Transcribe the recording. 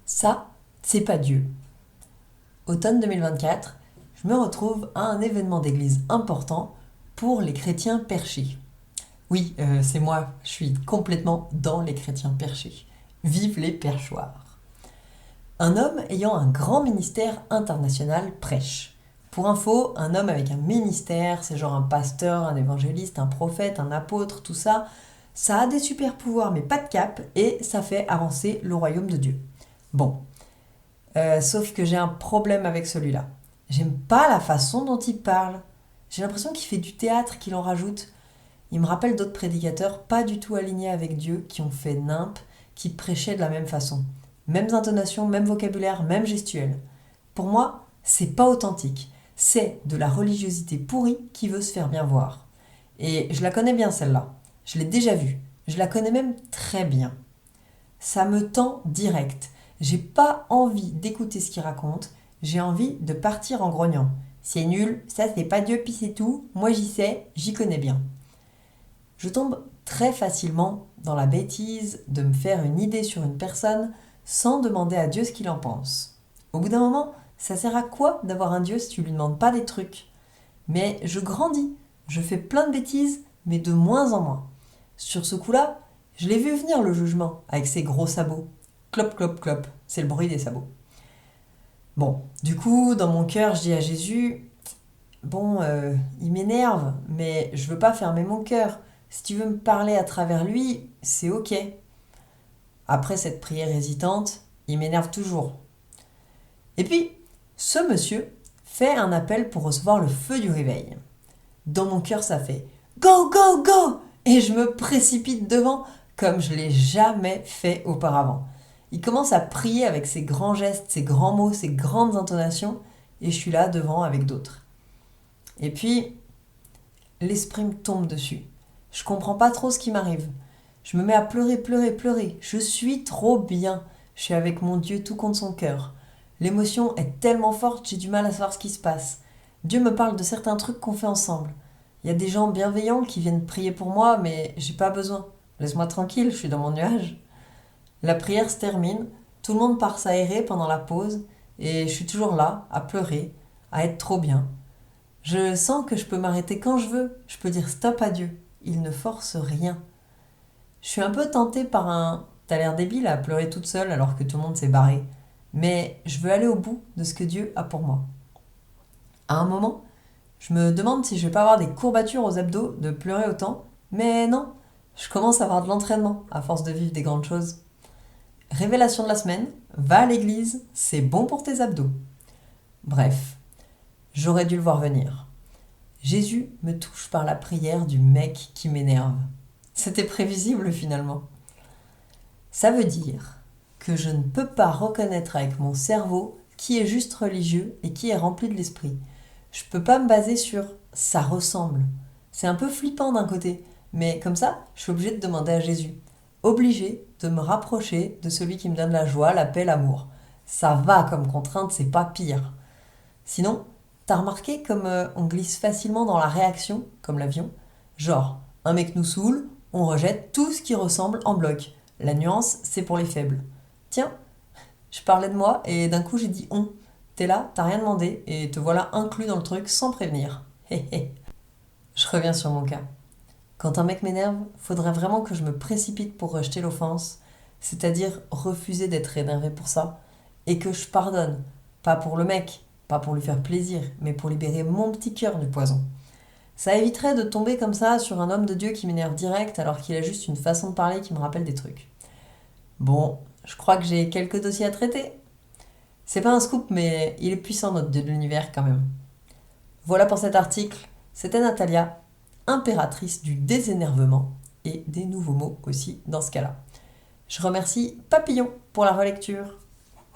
Ça, c'est pas Dieu. Automne 2024, je me retrouve à un événement d'église important pour les chrétiens perchés. Oui, c'est moi, je suis complètement dans les chrétiens perchés. Vive les perchoirs. Un homme ayant un grand ministère international prêche. Pour info, un homme avec un ministère, c'est genre un pasteur, un évangéliste, un prophète, un apôtre, tout ça, ça a des super pouvoirs mais pas de cap et ça fait avancer le royaume de Dieu. Bon, sauf que j'ai un problème avec celui-là. J'aime pas la façon dont il parle. J'ai l'impression qu'il fait du théâtre, qu'il en rajoute. Il me rappelle d'autres prédicateurs pas du tout alignés avec Dieu, qui ont fait nimp, qui prêchaient de la même façon. Mêmes intonations, même vocabulaire, même gestuelle. Pour moi, c'est pas authentique. C'est de la religiosité pourrie qui veut se faire bien voir. Et je la connais bien celle-là. Je l'ai déjà vue. Je la connais même très bien. Ça me tend direct. J'ai pas envie d'écouter ce qu'il raconte, j'ai envie de partir en grognant. C'est nul, ça c'est pas Dieu pis c'est tout, moi j'y sais, j'y connais bien. Je tombe très facilement dans la bêtise de me faire une idée sur une personne sans demander à Dieu ce qu'il en pense. Au bout d'un moment, ça sert à quoi d'avoir un Dieu si tu lui demandes pas des trucs? Mais je grandis, je fais plein de bêtises, mais de moins en moins. Sur ce coup-là, je l'ai vu venir le jugement, avec ses gros sabots. Clop, clop, clop, c'est le bruit des sabots. Bon, du coup, dans mon cœur, je dis à Jésus, bon, il m'énerve, mais je veux pas fermer mon cœur. Si tu veux me parler à travers lui, c'est ok. Après cette prière hésitante, il m'énerve toujours. Et puis, ce monsieur fait un appel pour recevoir le feu du réveil. Dans mon cœur, ça fait go, go, go! Et je me précipite devant comme je l'ai jamais fait auparavant. Il commence à prier avec ses grands gestes, ses grands mots, ses grandes intonations, et je suis là devant avec d'autres. Et puis, l'esprit me tombe dessus. Je comprends pas trop ce qui m'arrive. Je me mets à pleurer, pleurer, pleurer. Je suis trop bien. Je suis avec mon Dieu tout contre son cœur. L'émotion est tellement forte, j'ai du mal à savoir ce qui se passe. Dieu me parle de certains trucs qu'on fait ensemble. Il y a des gens bienveillants qui viennent prier pour moi, mais j'ai pas besoin. Laisse-moi tranquille, je suis dans mon nuage. La prière se termine, tout le monde part s'aérer pendant la pause, et je suis toujours là, à pleurer, à être trop bien. Je sens que je peux m'arrêter quand je veux, je peux dire stop à Dieu. Il ne force rien. Je suis un peu tentée par un t'as l'air débile à pleurer toute seule alors que tout le monde s'est barré. Mais je veux aller au bout de ce que Dieu a pour moi. À un moment, je me demande si je vais pas avoir des courbatures aux abdos de pleurer autant, mais non, je commence à avoir de l'entraînement à force de vivre des grandes choses. Révélation de la semaine, va à l'église, c'est bon pour tes abdos. Bref, j'aurais dû le voir venir. Jésus me touche par la prière du mec qui m'énerve. C'était prévisible finalement. Ça veut dire que je ne peux pas reconnaître avec mon cerveau qui est juste religieux et qui est rempli de l'esprit. Je peux pas me baser sur ça ressemble. C'est un peu flippant d'un côté, mais comme ça, je suis obligée de demander à Jésus. Obligée de me rapprocher de celui qui me donne la joie, la paix, l'amour. Ça va comme contrainte, c'est pas pire. Sinon, t'as remarqué comme on glisse facilement dans la réaction, comme l'avion? Genre, un mec nous saoule, on rejette tout ce qui ressemble en bloc. La nuance, c'est pour les faibles. Tiens, je parlais de moi et d'un coup j'ai dit on. T'es là, t'as rien demandé et te voilà inclus dans le truc sans prévenir. Hé hé. Je reviens sur mon cas. Quand un mec m'énerve, faudrait vraiment que je me précipite pour rejeter l'offense, c'est-à-dire refuser d'être énervé pour ça, et que je pardonne, pas pour le mec, pas pour lui faire plaisir, mais pour libérer mon petit cœur du poison. Ça éviterait de tomber comme ça sur un homme de Dieu qui m'énerve direct alors qu'il a juste une façon de parler qui me rappelle des trucs. Bon, je crois que j'ai quelques dossiers à traiter. C'est pas un scoop, mais il est puissant notre Dieu de l'univers quand même. Voilà pour cet article. C'était Natalia, impératrice du désénervement et des nouveaux mots aussi dans ce cas-là. Je remercie Papillon pour la relecture.